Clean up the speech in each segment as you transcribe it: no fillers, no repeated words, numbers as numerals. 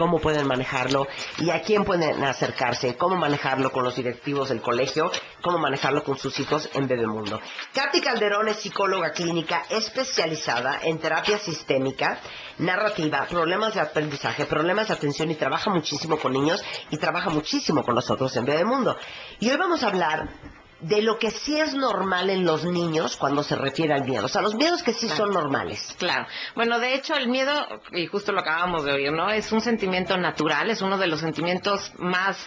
cómo pueden manejarlo y a quién pueden acercarse, cómo manejarlo con los directivos del colegio, cómo manejarlo con sus hijos en Bebemundo. Katy Calderón es psicóloga clínica especializada en terapia sistémica, narrativa, problemas de aprendizaje, problemas de atención y trabaja muchísimo con niños y trabaja muchísimo con nosotros en Bebemundo. Y hoy vamos a hablar de lo que sí es normal en los niños cuando se refiere al miedo. O sea, los miedos que sí son normales. Claro. Bueno, de hecho, el miedo, y justo lo acabamos de oír, ¿no? Es un sentimiento natural, es uno de los sentimientos más,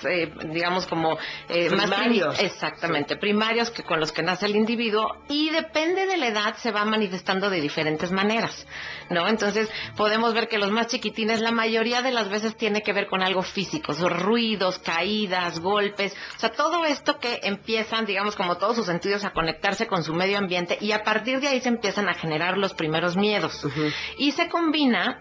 digamos, como... primarios. Exactamente, primarios que con los que nace el individuo, y depende de la edad se va manifestando de diferentes maneras, ¿no? Entonces, podemos ver que los más chiquitines, la mayoría de las veces tiene que ver con algo físico, son ruidos, caídas, golpes, o sea, todo esto que empiezan, digamos, como todos sus sentidos a conectarse con su medio ambiente y a partir de ahí se empiezan a generar los primeros miedos. Y se combina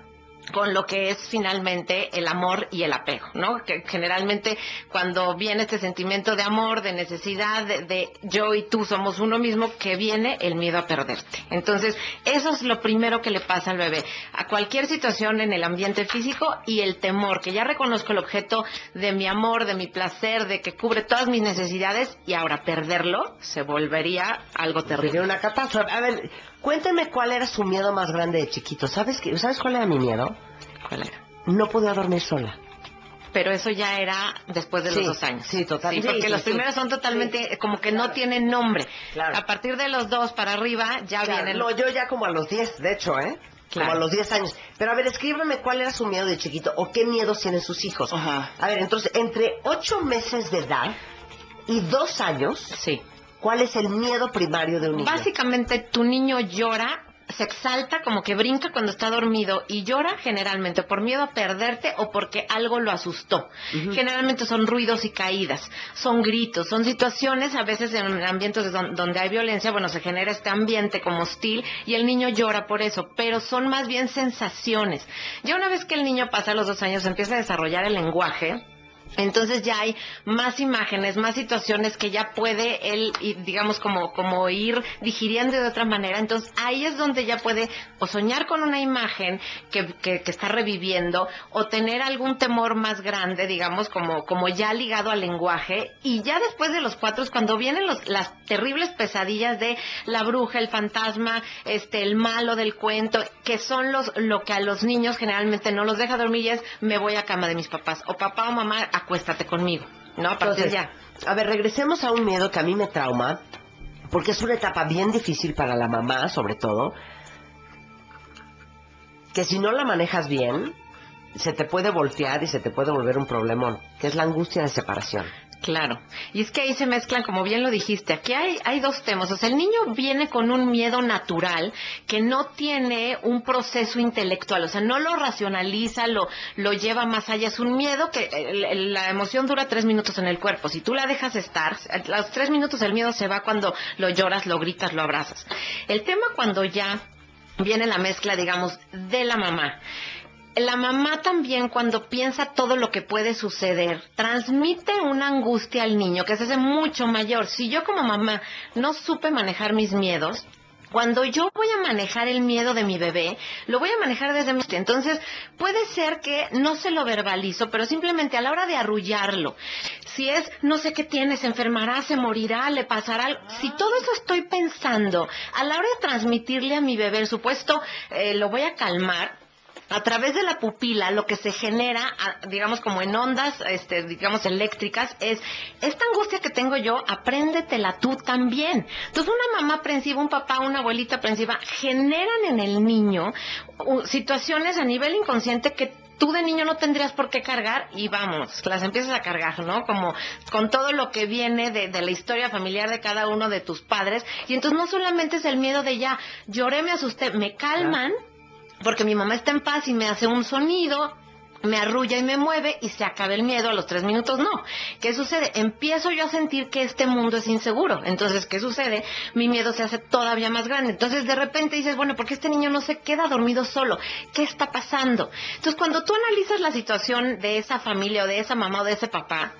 con lo que es finalmente el amor y el apego, ¿no? Que generalmente cuando viene este sentimiento de amor, de necesidad, de yo y tú somos uno mismo, que viene el miedo a perderte. Entonces, eso es lo primero que le pasa al bebé, a cualquier situación en el ambiente físico, y el temor, que ya reconozco el objeto de mi amor, de mi placer, de que cubre todas mis necesidades, y ahora perderlo se volvería algo terrible. Sería una catástrofe. A ver, cuénteme cuál era su miedo más grande de chiquito. ¿Sabes cuál era mi miedo? ¿Cuál era? No podía dormir sola. Pero eso ya era después de los 2 años. Sí, totalmente. Sí, porque los primeros son totalmente, como que no tienen nombre. Claro. A partir de los 2 para arriba ya vienen... No, yo ya como a los 10, de hecho, ¿eh? Claro. Como a los 10 años. Pero a ver, escríbame cuál era su miedo de chiquito o qué miedos tienen sus hijos. Ajá. A ver, entonces, entre 8 meses de edad y 2 años, Sí. ¿cuál es el miedo primario de un niño? Básicamente tu niño llora, se exalta, como que brinca cuando está dormido, y llora generalmente por miedo a perderte o porque algo lo asustó. Generalmente son ruidos y caídas, son gritos, son situaciones, a veces en ambientes donde hay violencia, bueno, se genera este ambiente como hostil y el niño llora por eso, pero son más bien sensaciones. Ya una vez que el niño pasa los 2 años, empieza a desarrollar el lenguaje. Entonces ya hay más imágenes, más situaciones que ya puede él, digamos, como ir digiriendo de otra manera. Entonces ahí es donde ya puede o soñar con una imagen que está reviviendo, o tener algún temor más grande, digamos, como ya ligado al lenguaje. Y ya después de los 4 es cuando vienen las terribles pesadillas de la bruja, el fantasma, el malo del cuento, que son lo que a los niños generalmente no los deja dormir, y es: me voy a cama de mis papás, o papá o mamá, acuéstate conmigo, ¿no? A partir Entonces, ya. A ver, regresemos a un miedo que a mí me trauma, porque es una etapa bien difícil para la mamá, sobre todo, que si no la manejas bien, se te puede voltear y se te puede volver un problemón, que es la angustia de separación. Claro, y es que ahí se mezclan, como bien lo dijiste, aquí hay 2 temas. O sea, el niño viene con un miedo natural que no tiene un proceso intelectual, o sea, no lo racionaliza, lo lleva más allá. Es un miedo que la emoción dura 3 minutos en el cuerpo. Si tú la dejas estar, a los 3 minutos el miedo se va cuando lo lloras, lo gritas, lo abrazas. El tema cuando ya viene la mezcla, digamos, de la mamá. La mamá también, cuando piensa todo lo que puede suceder, transmite una angustia al niño que se hace mucho mayor. Si yo como mamá no supe manejar mis miedos, cuando yo voy a manejar el miedo de mi bebé, lo voy a manejar desde mi... Entonces, puede ser que no se lo verbalizo, pero simplemente a la hora de arrullarlo, si es, no sé qué tiene, se enfermará, se morirá, le pasará algo, si todo eso estoy pensando, a la hora de transmitirle a mi bebé, el supuesto, lo voy a calmar. A través de la pupila, lo que se genera, digamos, como en ondas, digamos, eléctricas, es esta angustia que tengo yo, apréndetela tú también. Entonces, una mamá aprensiva, un papá, una abuelita aprensiva, generan en el niño situaciones a nivel inconsciente que tú de niño no tendrías por qué cargar, y vamos, las empiezas a cargar, ¿no? Como con todo lo que viene de la historia familiar de cada uno de tus padres. Y entonces no solamente es el miedo de ya, lloré, me asusté, me calman, porque mi mamá está en paz y me hace un sonido, me arrulla y me mueve y se acaba el miedo. A los 3 minutos no. ¿Qué sucede? Empiezo yo a sentir que este mundo es inseguro. Entonces, ¿qué sucede? Mi miedo se hace todavía más grande. Entonces, de repente dices, bueno, ¿por qué este niño no se queda dormido solo? ¿Qué está pasando? Entonces, cuando tú analizas la situación de esa familia o de esa mamá o de ese papá,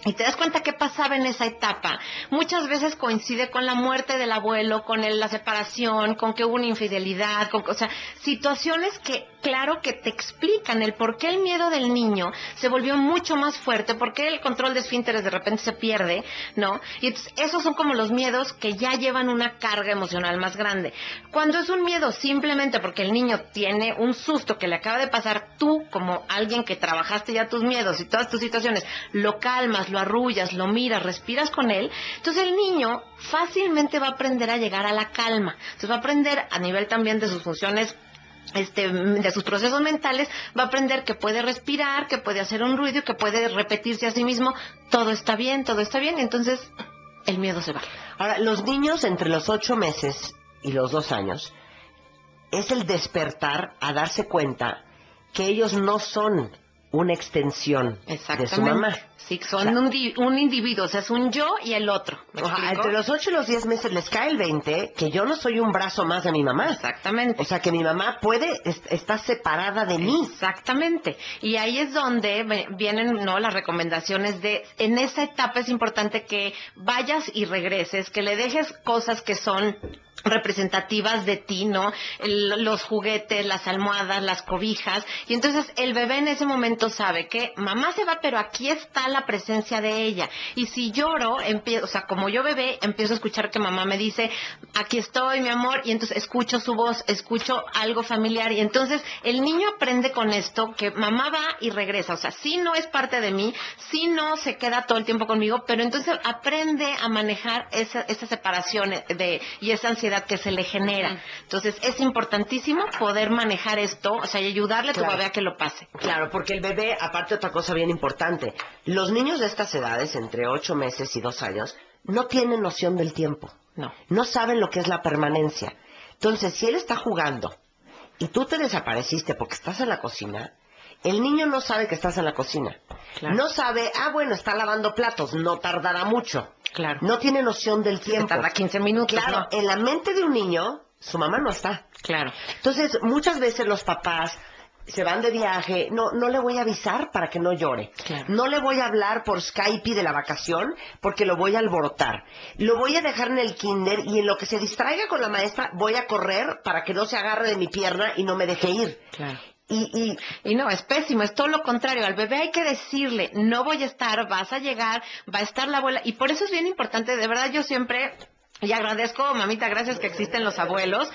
y te das cuenta qué pasaba en esa etapa, muchas veces coincide con la muerte del abuelo, con la separación, con que hubo una infidelidad, o sea, situaciones que claro que te explican el por qué el miedo del niño se volvió mucho más fuerte, por qué el control de esfínteres de repente se pierde, ¿no? Y entonces, esos son como los miedos que ya llevan una carga emocional más grande. Cuando es un miedo simplemente porque el niño tiene un susto que le acaba de pasar, tú como alguien que trabajaste ya tus miedos y todas tus situaciones, lo calmas, lo arrullas, lo miras, respiras con él, entonces el niño fácilmente va a aprender a llegar a la calma. Entonces va a aprender a nivel también de sus funciones, de sus procesos mentales, va a aprender que puede respirar, que puede hacer un ruido, que puede repetirse a sí mismo, todo está bien, entonces el miedo se va. Ahora, los niños entre los 8 meses y los 2 años, es el despertar a darse cuenta que ellos no son una extensión de su mamá. Sí, son un individuo, o sea, es un yo y el otro. Entre los 8 y los 10 meses les cae el 20 que yo no soy un brazo más de mi mamá. Exactamente. O sea, que mi mamá está separada de mí. Exactamente. Y ahí es donde vienen, ¿no?, las recomendaciones de, en esa etapa es importante que vayas y regreses, que le dejes cosas que son representativas de ti, ¿no? Los juguetes, las almohadas, las cobijas, y entonces el bebé en ese momento sabe que mamá se va, pero aquí está la presencia de ella, y si lloro, o sea, como yo bebé, empiezo a escuchar que mamá me dice, aquí estoy, mi amor, y entonces escucho su voz, escucho algo familiar, y entonces el niño aprende con esto, que mamá va y regresa, o sea, sí no es parte de mí, sí no se queda todo el tiempo conmigo, pero entonces aprende a manejar esa separación y esa ansiedad que se le genera. Entonces es importantísimo poder manejar esto, o sea, y ayudarle a tu bebé a que lo pase. Claro, porque el bebé, aparte otra cosa bien importante, los niños de estas edades, entre 8 meses y 2 años, no tienen noción del tiempo. No saben lo que es la permanencia. Entonces, si él está jugando y tú te desapareciste porque estás en la cocina, el niño no sabe que estás en la cocina. Claro. No sabe, bueno, está lavando platos, no tardará mucho. Claro. No tiene noción del tiempo. Tarda 15 minutos. Claro, ¿no? En la mente de un niño, su mamá no está. Claro. Entonces, muchas veces los papás se van de viaje, no le voy a avisar para que no llore. Claro. No le voy a hablar por Skype de la vacación porque lo voy a alborotar. Lo voy a dejar en el kinder y en lo que se distraiga con la maestra voy a correr para que no se agarre de mi pierna y no me deje ir. Claro. Y no, es pésimo, es todo lo contrario. Al bebé hay que decirle, no voy a estar, vas a llegar, va a estar la abuela. Y por eso es bien importante, de verdad yo siempre... Y agradezco, mamita, gracias que existen los abuelos,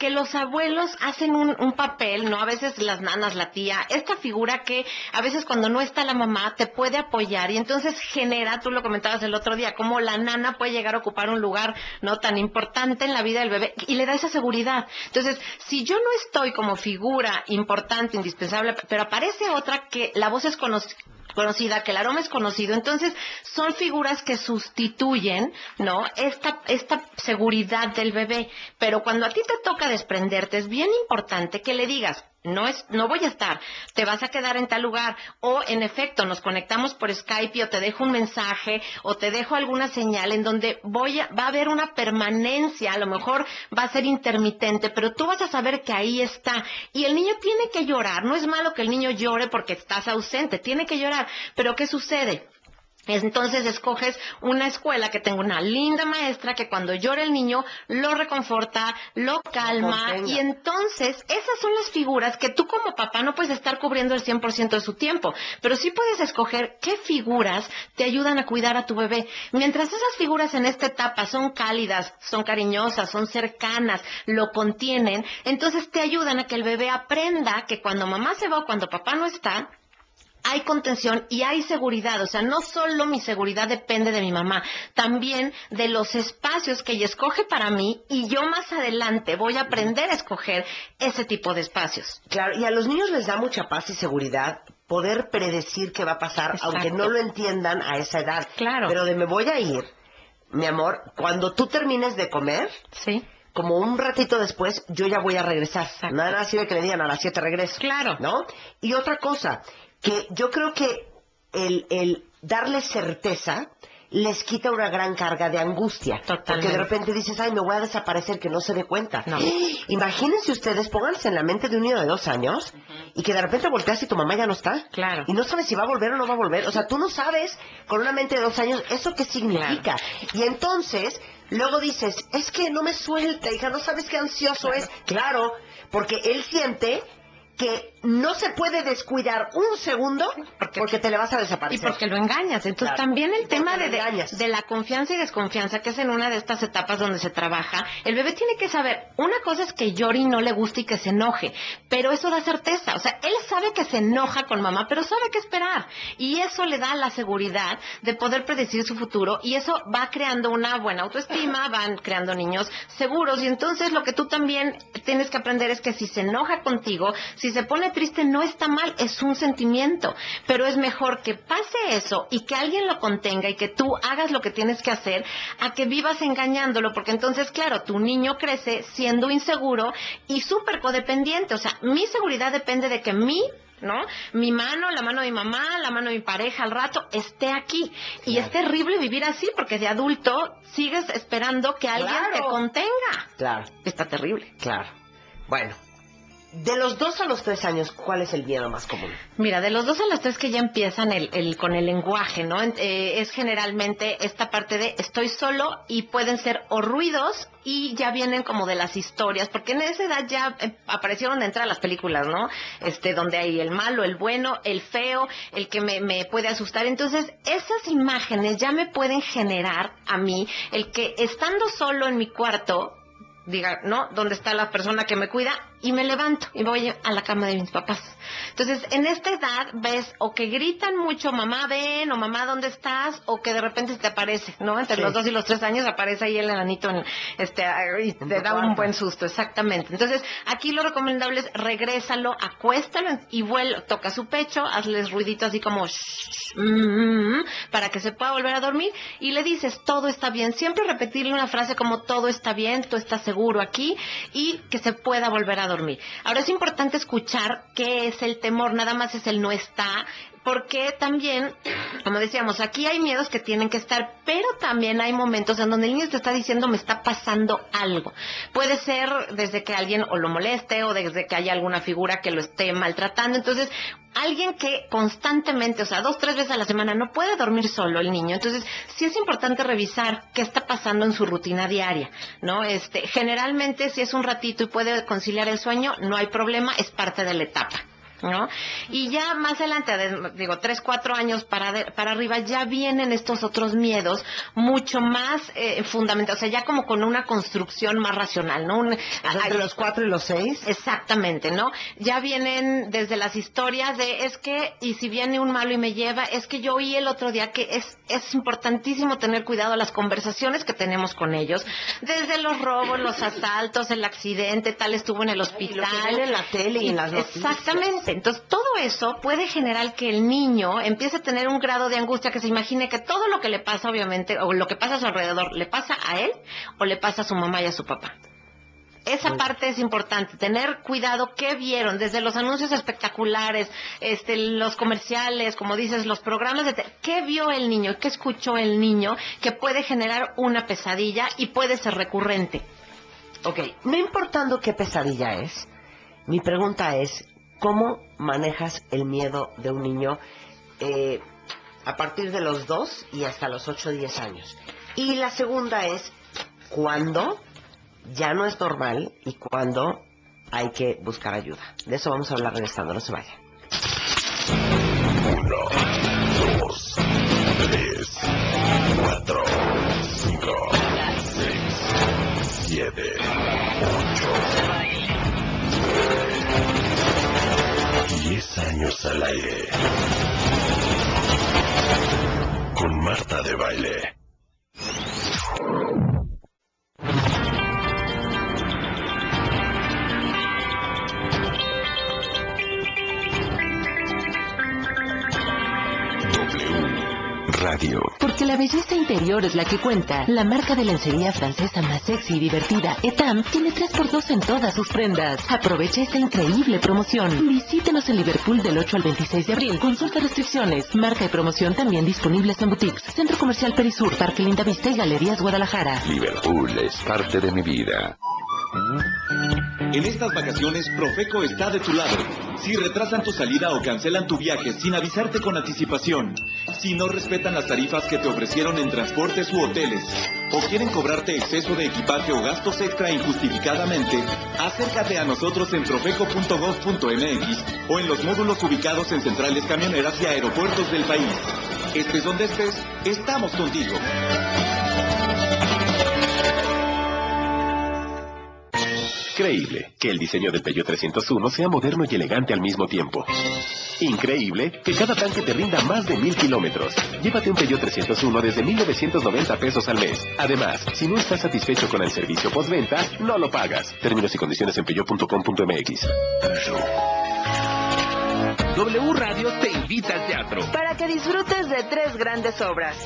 que los abuelos hacen un papel, ¿no? A veces las nanas, la tía, esta figura que a veces cuando no está la mamá te puede apoyar y entonces genera, tú lo comentabas el otro día, cómo la nana puede llegar a ocupar un lugar, ¿no?, tan importante en la vida del bebé y le da esa seguridad. Entonces, si yo no estoy como figura importante, indispensable, pero aparece otra que la voz es conocida, que el aroma es conocido, entonces son figuras que sustituyen, ¿no?, esta seguridad del bebé. Pero cuando a ti te toca desprenderte, es bien importante que le digas, no voy a estar, te vas a quedar en tal lugar, o en efecto nos conectamos por Skype o te dejo un mensaje o te dejo alguna señal en donde va a haber una permanencia, a lo mejor va a ser intermitente, pero tú vas a saber que ahí está. Y el niño tiene que llorar, no es malo que el niño llore porque estás ausente, tiene que llorar, pero ¿qué sucede? Entonces escoges una escuela que tenga una linda maestra que cuando llora el niño lo reconforta, lo calma, y entonces esas son las figuras que tú como papá no puedes estar cubriendo el 100% de su tiempo, pero sí puedes escoger qué figuras te ayudan a cuidar a tu bebé. Mientras esas figuras en esta etapa son cálidas, son cariñosas, son cercanas, lo contienen, entonces te ayudan a que el bebé aprenda que cuando mamá se va o cuando papá no está, hay contención y hay seguridad. O sea, no solo mi seguridad depende de mi mamá, también de los espacios que ella escoge para mí, y yo más adelante voy a aprender a escoger ese tipo de espacios. Claro, y a los niños les da mucha paz y seguridad poder predecir qué va a pasar. Exacto. Aunque no lo entiendan a esa edad. Claro. Pero me voy a ir, mi amor, cuando tú termines de comer... Sí. Como un ratito después, yo ya voy a regresar. Exacto. Nada sirve que le digan a las 7 regreso. Claro. ¿No? Y otra cosa, que yo creo que el darle certeza les quita una gran carga de angustia. Totalmente. Porque de repente dices, ay, me voy a desaparecer, que no se dé cuenta. No. Imagínense ustedes, pónganse en la mente de un niño de 2 años y que de repente volteas y tu mamá ya no está. Claro. Y no sabes si va a volver o no va a volver. O sea, tú no sabes con una mente de 2 años eso qué significa. Claro. Y entonces, luego dices, es que no me suelta, hija, no sabes qué ansioso es. Claro, porque él siente que no se puede descuidar un segundo porque te le vas a desaparecer. Y porque lo engañas. Entonces también el tema de la confianza y desconfianza, que es en una de estas etapas donde se trabaja, el bebé tiene que saber, una cosa es que llore y no le guste y que se enoje, pero eso da certeza. O sea, él sabe que se enoja con mamá, pero sabe qué esperar. Y eso le da la seguridad de poder predecir su futuro, y eso va creando una buena autoestima, van creando niños seguros. Y entonces lo que tú también tienes que aprender es que si se enoja contigo, si se pone triste, no está mal, es un sentimiento, pero es mejor que pase eso y que alguien lo contenga y que tú hagas lo que tienes que hacer, a que vivas engañándolo, porque entonces, claro, tu niño crece siendo inseguro y súper codependiente. O sea, mi seguridad depende de que mi mano, la mano de mi mamá, la mano de mi pareja al rato esté aquí. Y es terrible vivir así, porque de adulto sigues esperando que alguien te contenga. Claro. Está terrible. Claro. Bueno, de los 2 a los 3 años, ¿cuál es el miedo más común? Mira, de los 2 a los 3 que ya empiezan con el lenguaje, ¿no? Es generalmente esta parte de estoy solo, y pueden ser o ruidos, y ya vienen como de las historias, porque en esa edad ya aparecieron de entrada las películas, ¿no? Donde hay el malo, el bueno, el feo, el que me puede asustar. Entonces, esas imágenes ya me pueden generar a mí el que, estando solo en mi cuarto, diga, ¿no? ¿Dónde está la persona que me cuida? Y me levanto y voy a la cama de mis papás. Entonces, en esta edad ves o que gritan mucho, mamá ven, o mamá ¿dónde estás? O que de repente se te aparece, ¿no? Entre los 2 y los 3 años aparece ahí el enanito y te da un buen susto, exactamente. Entonces, aquí lo recomendable es regrésalo, acuéstalo y toca su pecho, hazles ruidito así como para que se pueda volver a dormir, y le dices, todo está bien. Siempre repetirle una frase como todo está bien, tú estás seguro aquí, y que se pueda volver a dormir. Ahora es importante escuchar qué es el temor, nada más es el no está, porque también, como decíamos, aquí hay miedos que tienen que estar, pero también hay momentos en donde el niño te está diciendo, me está pasando algo. Puede ser desde que alguien o lo moleste, o desde que haya alguna figura que lo esté maltratando. Entonces, alguien que constantemente, o sea, 2, 3 veces a la semana, no puede dormir solo el niño. Entonces, sí es importante revisar qué está pasando en su rutina diaria, ¿no? Generalmente, si es un ratito y puede conciliar el sueño, no hay problema, es parte de la etapa, ¿no? Y ya más adelante, 3, 4 años para arriba, ya vienen estos otros miedos mucho más fundamentales, o sea, ya como con una construcción más racional, ¿no? Entre los 4 y los 6. Exactamente, ¿no? Ya vienen desde las historias de, es que, y si viene un malo y me lleva, es que yo oí el otro día que es importantísimo tener cuidado a las conversaciones que tenemos con ellos, desde los robos, los asaltos, el accidente, tal estuvo en el hospital. Lo que ven en la tele y en las noticias. Exactamente. Entonces, todo eso puede generar que el niño empiece a tener un grado de angustia, que se imagine que todo lo que le pasa, obviamente, o lo que pasa a su alrededor, le pasa a él o le pasa a su mamá y a su papá. Esa parte es importante, tener cuidado qué vieron, desde los anuncios espectaculares, los comerciales, como dices, los programas qué vio el niño, qué escuchó el niño, que puede generar una pesadilla y puede ser recurrente. Ok, no importando qué pesadilla es, mi pregunta es, ¿cómo manejas el miedo de un niño a partir de los 2 y hasta los 8 o 10 años? Y la segunda es, ¿cuándo ya no es normal y cuándo hay que buscar ayuda? De eso vamos a hablar regresando, no se vayan. 1, 2, 3, 4, 5, 6, 7, 8, 10 años al aire. Con Marta de Baile. Radio. Porque la belleza interior es la que cuenta. La marca de lencería francesa más sexy y divertida, Etam, tiene 3x2 en todas sus prendas. Aprovecha esta increíble promoción. Visítenos en Liverpool del 8 al 26 de abril. Consulta restricciones. Marca y promoción también disponibles en boutiques. Centro Comercial Perisur, Parque Lindavista y Galerías Guadalajara. Liverpool es parte de mi vida. En estas vacaciones, Profeco está de tu lado. Si retrasan tu salida o cancelan tu viaje sin avisarte con anticipación, si no respetan las tarifas que te ofrecieron en transportes u hoteles, o quieren cobrarte exceso de equipaje o gastos extra injustificadamente, acércate a nosotros en profeco.gov.mx o en los módulos ubicados en centrales camioneras y aeropuertos del país. Estés donde estés, estamos contigo. Creíble que el diseño del Peugeot 301 sea moderno y elegante al mismo tiempo. Increíble que cada tanque te rinda más de 1000 kilómetros. Llévate un Peugeot 301 desde 1,990 pesos al mes. Además, si no estás satisfecho con el servicio postventa, no lo pagas. Términos y condiciones en peugeot.com.mx. W Radio te invita al teatro. Para que disfrutes de 3 grandes obras.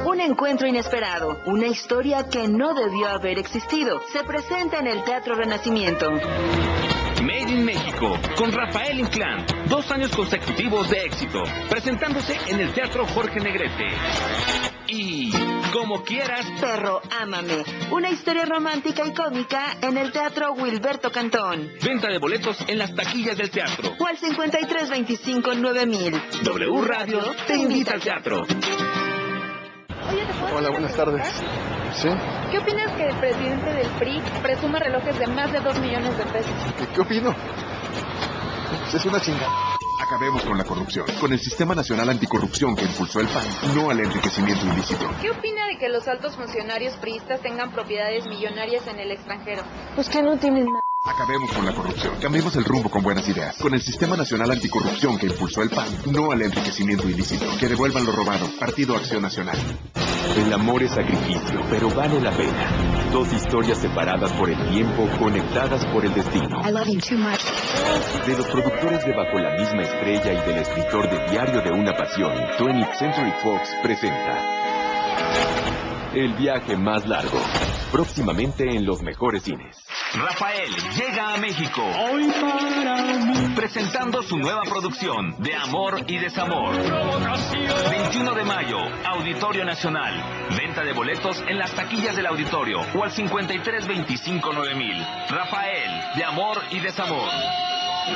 Un encuentro inesperado, una historia que no debió haber existido. Se presenta en el Teatro Renacimiento. Made in México, con Rafael Inclán. 2 años consecutivos de éxito. Presentándose en el Teatro Jorge Negrete. Y Como Quieras, Perro, Ámame. Una historia romántica y cómica en el Teatro Wilberto Cantón. Venta de boletos en las taquillas del teatro. O al 5325-9000. W Radio te invita al teatro. Hola, buenas tardes. ¿Sí? ¿Qué opinas que el presidente del PRI presuma relojes de más de 2 millones de pesos? ¿Qué opino? Es una chingada. Acabemos con la corrupción. Con el Sistema Nacional Anticorrupción que impulsó el PAN, no al enriquecimiento ilícito. ¿Qué opina de que los altos funcionarios priistas tengan propiedades millonarias en el extranjero? Pues que no tienen nada. Acabemos con la corrupción. Cambiemos el rumbo con buenas ideas. Con el Sistema Nacional Anticorrupción que impulsó el PAN, no al enriquecimiento ilícito. Que devuelvan lo robado. Partido Acción Nacional. El amor es sacrificio, pero vale la pena. 2 historias separadas por el tiempo, conectadas por el destino. I love you too much. De los productores de Bajo la Misma Estrella y del escritor de Diario de una Pasión, 20th Century Fox presenta El viaje más largo, próximamente en los mejores cines. Rafael llega a México. Presentando su nueva producción de Amor y Desamor. 21 de mayo, Auditorio Nacional. Venta de boletos en las taquillas del auditorio o al 5325-9000. Rafael, de Amor y Desamor.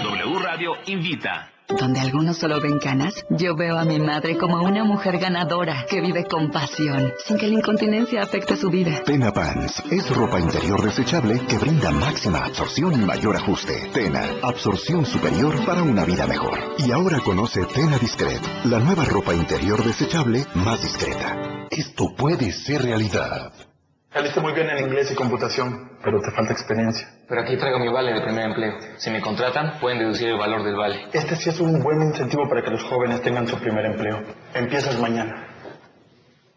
W Radio invita. Donde algunos solo ven canas, yo veo a mi madre como una mujer ganadora que vive con pasión, sin que la incontinencia afecte su vida. Tena Pants es ropa interior desechable que brinda máxima absorción y mayor ajuste. Tena, absorción superior para una vida mejor. Y ahora conoce Tena Discret, la nueva ropa interior desechable más discreta. Esto puede ser realidad. Saliste muy bien en inglés y computación, pero te falta experiencia. Pero aquí traigo mi vale de primer empleo. Si me contratan, pueden deducir el valor del vale. Este sí es un buen incentivo para que los jóvenes tengan su primer empleo. Empiezas mañana.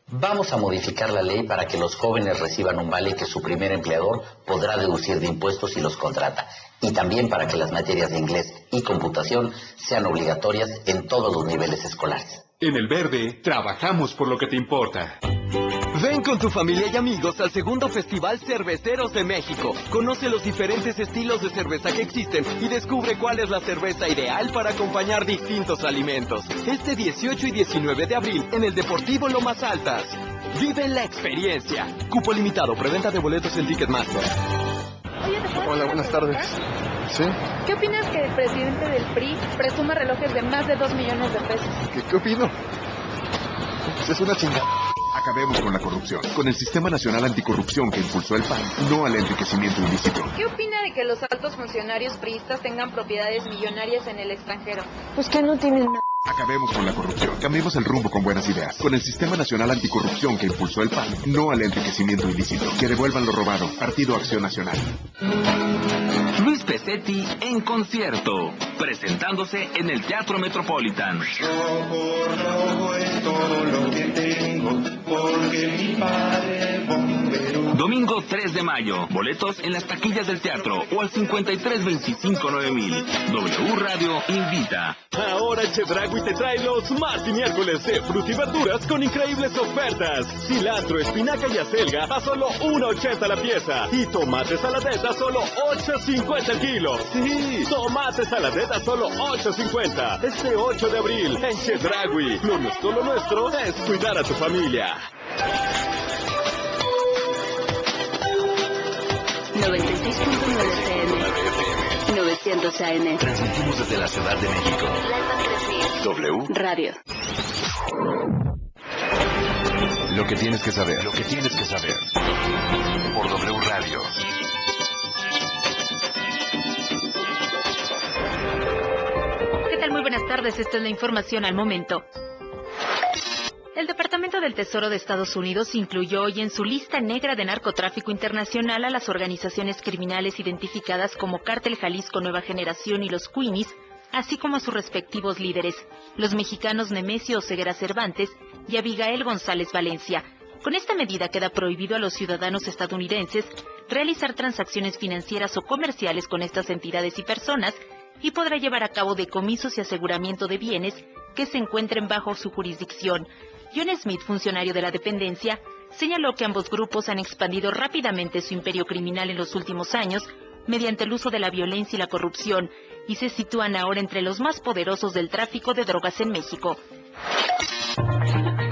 Vamos a modificar la ley para que los jóvenes reciban un vale que su primer empleador podrá deducir de impuestos si los contrata. Y también para que las materias de inglés y computación sean obligatorias en todos los niveles escolares. En El Verde, trabajamos por lo que te importa. Ven con tu familia y amigos al segundo Festival Cerveceros de México. Conoce los diferentes estilos de cerveza que existen y descubre cuál es la cerveza ideal para acompañar distintos alimentos. Este 18 y 19 de abril en el Deportivo Lomas Altas. Vive la experiencia. Cupo limitado, preventa de boletos en Ticketmaster. Hola, buenas tardes. ¿Sí? ¿Qué opinas que el presidente del PRI presuma relojes de más de 2 millones de pesos? ¿Qué opino? Es una chingada. Acabemos con la corrupción. Con el Sistema Nacional Anticorrupción que impulsó el PAN, no al enriquecimiento ilícito. ¿Qué opina de que los altos funcionarios priistas tengan propiedades millonarias en el extranjero? Pues que no tienen nada. Acabemos con la corrupción. Cambiemos el rumbo con buenas ideas. Con el Sistema Nacional Anticorrupción que impulsó el PAN, no al enriquecimiento ilícito. Que devuelvan lo robado. Partido Acción Nacional. Luis Pesetti en concierto, presentándose en el Teatro Metropolitan. Es todo lo que tengo, porque mi padre bombero. Domingo 3 de mayo, boletos en las taquillas del teatro o al 5325-9000. W Radio invita. Ahora Chedraui te trae los martes y miércoles de frutas y verduras con increíbles ofertas. Cilantro, espinaca y acelga a solo $1.80 la pieza. Y tomate saladeta a solo $8.50 el kilo. Sí, tomate saladeta a solo $8.50. Este 8 de abril en Chedraui. Lo nuestro es cuidar a tu familia. 96.9 FM. 900 AM. Transmitimos desde la Ciudad de México. W Radio. Lo que tienes que saber. Lo que tienes que saber. Por W Radio. ¿Qué tal? Muy buenas tardes. Esta es la información al momento. El Departamento del Tesoro de Estados Unidos incluyó hoy en su lista negra de narcotráfico internacional a las organizaciones criminales identificadas como Cártel Jalisco Nueva Generación y los Queenies, así como a sus respectivos líderes, los mexicanos Nemesio Oseguera Cervantes y Abigail González Valencia. Con esta medida queda prohibido a los ciudadanos estadounidenses realizar transacciones financieras o comerciales con estas entidades y personas y podrá llevar a cabo decomisos y aseguramiento de bienes que se encuentren bajo su jurisdicción. John Smith, funcionario de la dependencia, señaló que ambos grupos han expandido rápidamente su imperio criminal en los últimos años mediante el uso de la violencia y la corrupción, y se sitúan ahora entre los más poderosos del tráfico de drogas en México.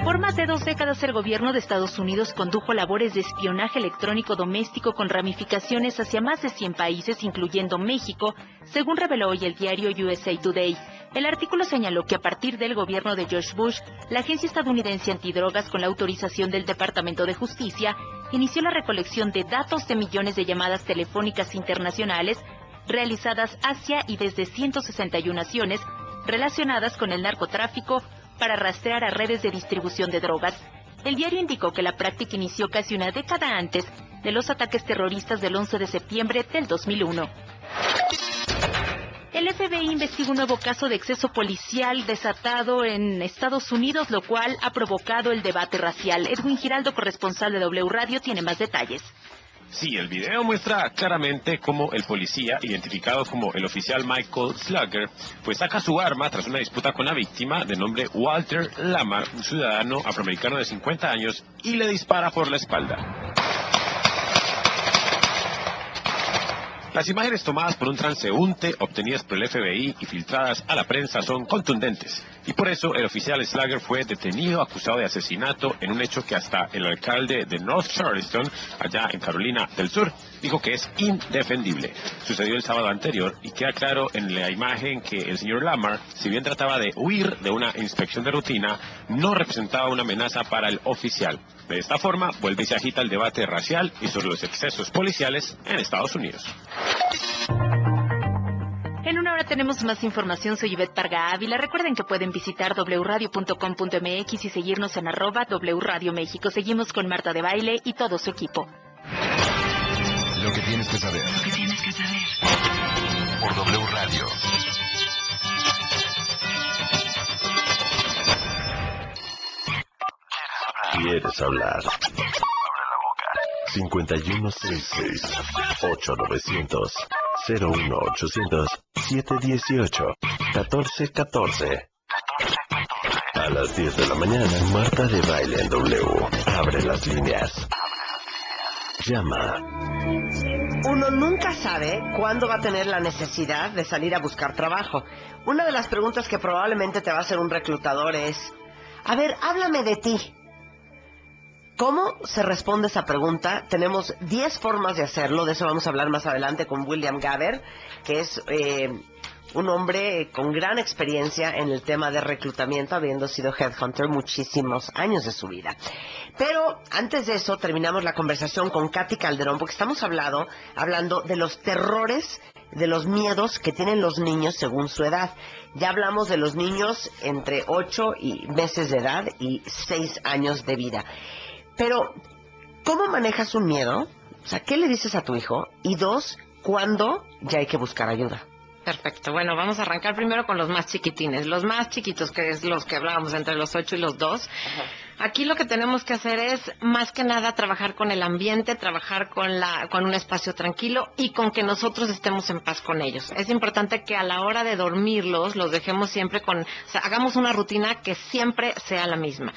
Por más de 2 décadas, el gobierno de Estados Unidos condujo labores de espionaje electrónico doméstico con ramificaciones hacia más de 100 países, incluyendo México, según reveló hoy el diario USA Today. El artículo señaló que a partir del gobierno de George Bush, la agencia estadounidense antidrogas, con la autorización del Departamento de Justicia, inició la recolección de datos de millones de llamadas telefónicas internacionales realizadas hacia y desde 161 naciones relacionadas con el narcotráfico para rastrear a redes de distribución de drogas. El diario indicó que la práctica inició casi una década antes de los ataques terroristas del 11 de septiembre del 2001. El FBI investiga un nuevo caso de exceso policial desatado en Estados Unidos, lo cual ha provocado el debate racial. Edwin Giraldo, corresponsal de W Radio, tiene más detalles. Sí, el video muestra claramente cómo el policía, identificado como el oficial Michael Slugger, pues saca su arma tras una disputa con la víctima de nombre Walter Lamar, un ciudadano afroamericano de 50 años, y le dispara por la espalda. Las imágenes tomadas por un transeúnte, obtenidas por el FBI y filtradas a la prensa, son contundentes. Y por eso el oficial Slugger fue detenido acusado de asesinato en un hecho que hasta el alcalde de North Charleston, allá en Carolina del Sur, dijo que es indefendible. Sucedió el sábado anterior y queda claro en la imagen que el señor Lamar, si bien trataba de huir de una inspección de rutina, no representaba una amenaza para el oficial. De esta forma, vuelve y se agita el debate racial y sobre los excesos policiales en Estados Unidos. En una hora tenemos más información. Soy Ivette Parga Ávila. Recuerden que pueden visitar wradio.com.mx y seguirnos en @wradioméxico. Seguimos con Marta de Baile y todo su equipo. Lo que tienes que saber. Lo que tienes que saber. Por W Radio. ¿Quieres hablar? Abre la boca. 5166-8900-01800-718-1414. A las 10 de la mañana, Marta de Baile en W. Abre las líneas. Llama. Uno nunca sabe cuándo va a tener la necesidad de salir a buscar trabajo. Una de las preguntas que probablemente te va a hacer un reclutador es: a ver, háblame de ti. ¿Cómo se responde esa pregunta? Tenemos 10 formas de hacerlo. De eso vamos a hablar más adelante con William Gaber, que es un hombre con gran experiencia en el tema de reclutamiento, habiendo sido headhunter muchísimos años de su vida. Pero antes de eso, terminamos la conversación con Katy Calderón, porque estamos hablando de los terrores, de los miedos que tienen los niños según su edad. Ya hablamos de los niños entre 8 meses de edad y 6 años de vida. Pero, ¿cómo manejas un miedo? O sea, ¿qué le dices a tu hijo? Y 2, ¿cuándo ya hay que buscar ayuda? Perfecto. Bueno, vamos a arrancar primero con los más chiquitines. Los más chiquitos, que es los que hablábamos entre los 8 y los 2. Ajá. Aquí lo que tenemos que hacer es, más que nada, trabajar con el ambiente, trabajar con un espacio tranquilo y con que nosotros estemos en paz con ellos. Es importante que a la hora de dormirlos, los dejemos siempre o sea, hagamos una rutina que siempre sea la misma.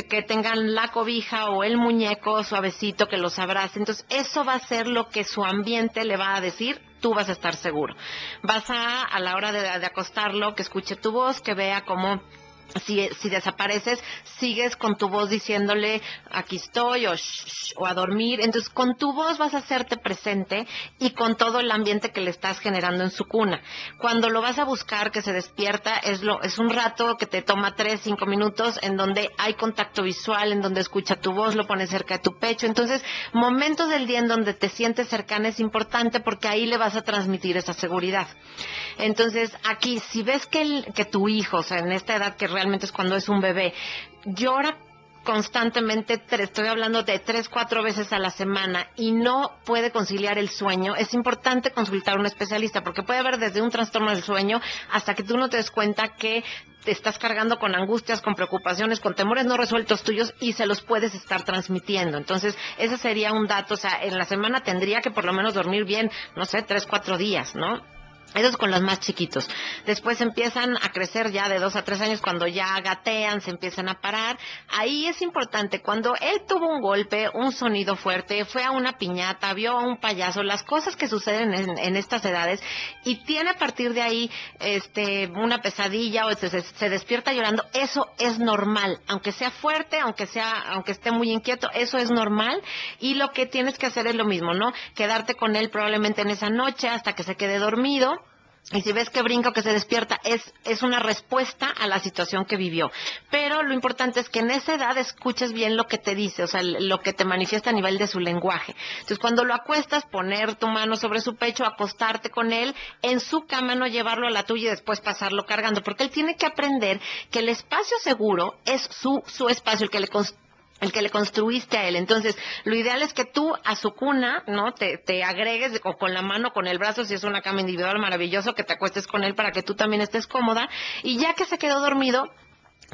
Que tengan la cobija o el muñeco suavecito, que los abrace. Entonces, eso va a ser lo que su ambiente le va a decir: tú vas a estar seguro. Vas a la hora de acostarlo, que escuche tu voz, que vea cómo Si desapareces, sigues con tu voz diciéndole aquí estoy o shh, o a dormir. Entonces con tu voz vas a hacerte presente y con todo el ambiente que le estás generando en su cuna. Cuando lo vas a buscar que se despierta, es un rato que te toma 3-5 minutos en donde hay contacto visual, en donde escucha tu voz, lo pones cerca de tu pecho. Entonces momentos del día en donde te sientes cercana es importante porque ahí le vas a transmitir esa seguridad. Entonces aquí, si ves que tu hijo, o sea, en esta edad que realmente es cuando es un bebé, llora constantemente, estoy hablando de 3-4 veces a la semana y no puede conciliar el sueño, es importante consultar a un especialista porque puede haber desde un trastorno del sueño hasta que tú no te des cuenta que te estás cargando con angustias, con preocupaciones, con temores no resueltos tuyos y se los puedes estar transmitiendo. Entonces, ese sería un dato, o sea, en la semana tendría que por lo menos dormir bien, no sé, 3-4 días, ¿no? Eso es con los más chiquitos. Después empiezan a crecer ya de 2 a 3 años, cuando ya gatean, se empiezan a parar. Ahí es importante, cuando él tuvo un golpe, un sonido fuerte, fue a una piñata, vio a un payaso, las cosas que suceden en estas edades, y tiene a partir de ahí una pesadilla o se despierta llorando, eso es normal. Aunque sea fuerte, aunque esté muy inquieto, eso es normal. Y lo que tienes que hacer es lo mismo, ¿no? Quedarte con él probablemente en esa noche hasta que se quede dormido. Y si ves que brinca o que se despierta, es una respuesta a la situación que vivió. Pero lo importante es que en esa edad escuches bien lo que te dice, o sea, lo que te manifiesta a nivel de su lenguaje. Entonces, cuando lo acuestas, poner tu mano sobre su pecho, acostarte con él, en su cama, no llevarlo a la tuya y después pasarlo cargando, porque él tiene que aprender que el espacio seguro es su espacio, el que le construiste a él. Entonces, lo ideal es que tú a su cuna, ¿no? Te agregues o con la mano, con el brazo, si es una cama individual, maravilloso, que te acuestes con él para que tú también estés cómoda. Y ya que se quedó dormido,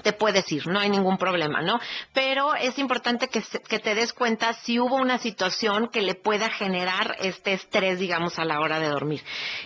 te puedes ir, no hay ningún problema, ¿no? Pero es importante que te des cuenta si hubo una situación que le pueda generar este estrés, digamos, a la hora de dormir.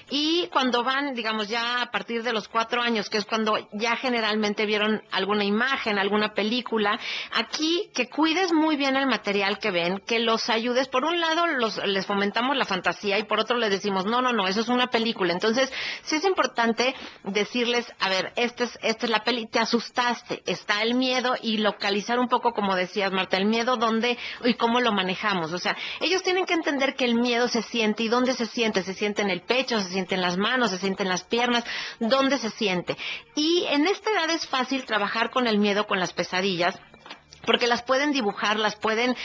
Y cuando van, digamos, ya a partir de los 4 años, que es cuando ya generalmente vieron alguna imagen, alguna película, aquí que cuides muy bien el material que ven, que los ayudes. Por un lado, les fomentamos la fantasía y por otro les decimos, no, eso es una película. Entonces, sí es importante decirles, a ver, esta es la peli, te asustaste. Está el miedo y localizar un poco, como decías, Marta, el miedo dónde y cómo lo manejamos. O sea, ellos tienen que entender que el miedo se siente y dónde se siente en el pecho, se siente en las manos, se siente en las piernas, dónde se siente. Y en esta edad es fácil trabajar con el miedo, con las pesadillas, porque las pueden dibujar, las pueden,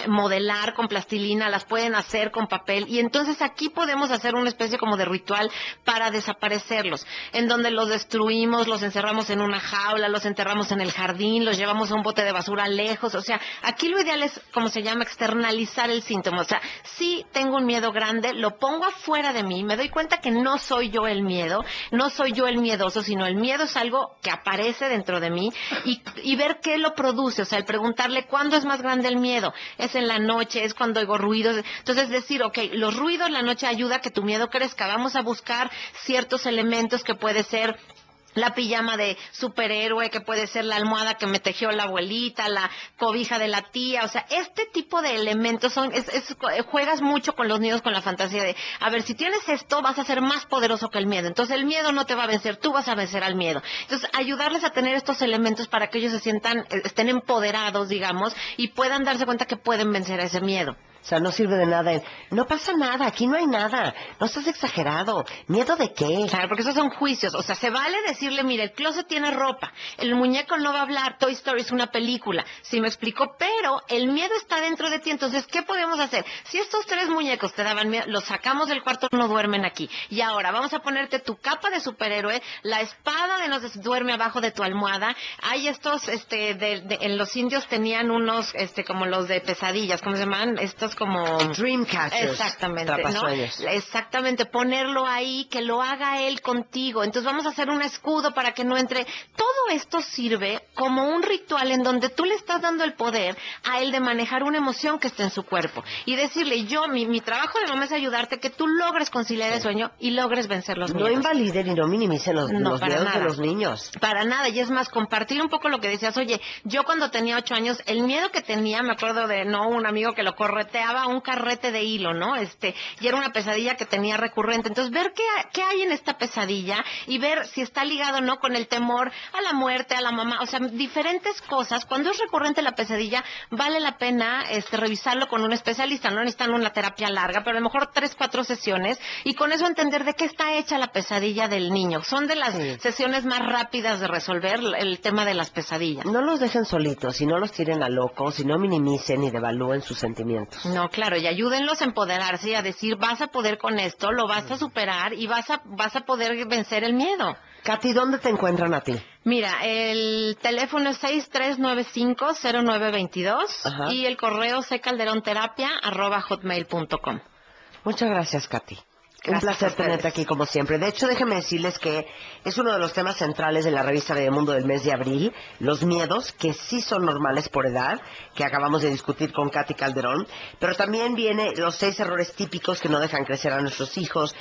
modelar con plastilina, las pueden hacer con papel, y entonces aquí podemos hacer una especie como de ritual para desaparecerlos, en donde los destruimos, los encerramos en una jaula, los enterramos en el jardín, los llevamos a un bote de basura lejos. O sea, aquí lo ideal es, como se llama, externalizar el síntoma. O sea, si tengo un miedo grande, lo pongo afuera de mí, me doy cuenta que no soy yo el miedo, no soy yo el miedoso, sino el miedo es algo que aparece dentro de mí, y ver qué lo produce. O sea, el preguntarle cuándo es más grande el miedo, es en la noche, es cuando oigo ruidos. Entonces decir, ok, los ruidos en la noche ayuda a que tu miedo crezca. Vamos a buscar ciertos elementos, que puede ser la pijama de superhéroe, que puede ser la almohada que me tejió la abuelita, la cobija de la tía. O sea, este tipo de elementos juegas mucho con los niños, con la fantasía de, a ver, si tienes esto, vas a ser más poderoso que el miedo. Entonces el miedo no te va a vencer, tú vas a vencer al miedo. Entonces, ayudarles a tener estos elementos para que ellos estén empoderados, digamos, y puedan darse cuenta que pueden vencer a ese miedo. O sea, no sirve de nada. No pasa nada, aquí no hay nada. No estás exagerado. ¿Miedo de qué? Claro, porque esos son juicios. O sea, se vale decirle, mire, el closet tiene ropa, el muñeco no va a hablar, Toy Story es una película. ¿Sí me explico? Pero el miedo está dentro de ti. Entonces, ¿qué podemos hacer? Si estos 3 muñecos te daban miedo, los sacamos del cuarto, no duermen aquí. Y ahora vamos a ponerte tu capa de superhéroe, la espada de no se duerme abajo de tu almohada. Hay estos, en los indios tenían unos, como los de pesadillas, ¿cómo se llaman? Estos como Dreamcatchers. Exactamente, ¿no? Exactamente, ponerlo ahí, que lo haga él contigo. Entonces vamos a hacer un escudo para que no entre. Todo esto sirve como un ritual en donde tú le estás dando el poder a él de manejar una emoción que está en su cuerpo y decirle, mi trabajo de mamá es ayudarte que tú logres conciliar el sueño y logres vencer los miedos. No invaliden y no minimicen los miedos de los niños. Para nada, y es más, compartir un poco lo que decías. Oye, yo cuando tenía 8 años, el miedo que tenía, me acuerdo de un amigo que lo corretea creaba un carrete de hilo, ¿no? Y era una pesadilla que tenía recurrente. Entonces, ver qué hay en esta pesadilla y ver si está ligado o no con el temor a la muerte, a la mamá, o sea, diferentes cosas. Cuando es recurrente la pesadilla, vale la pena revisarlo con un especialista. No necesitan una terapia larga, pero a lo mejor 3-4 sesiones, y con eso entender de qué está hecha la pesadilla del niño. Son de las sesiones más rápidas de resolver el tema de las pesadillas. No los dejen solitos, y no los tiren a locos, y no minimicen ni devalúen sus sentimientos. No, claro, y ayúdenlos a empoderarse y a decir, vas a poder con esto, lo vas a superar y vas a poder vencer el miedo. Katy, ¿dónde te encuentran a ti? Mira, el teléfono es 6395-0922 y el correo ccalderonterapia@hotmail.com. Muchas gracias, Katy. Gracias, un placer tenerte aquí como siempre. De hecho, déjenme decirles que es uno de los temas centrales de la revista Bebemundo del mes de abril, los miedos, que sí son normales por edad, que acabamos de discutir con Katy Calderón, pero también viene los 6 errores típicos que no dejan crecer a nuestros hijos,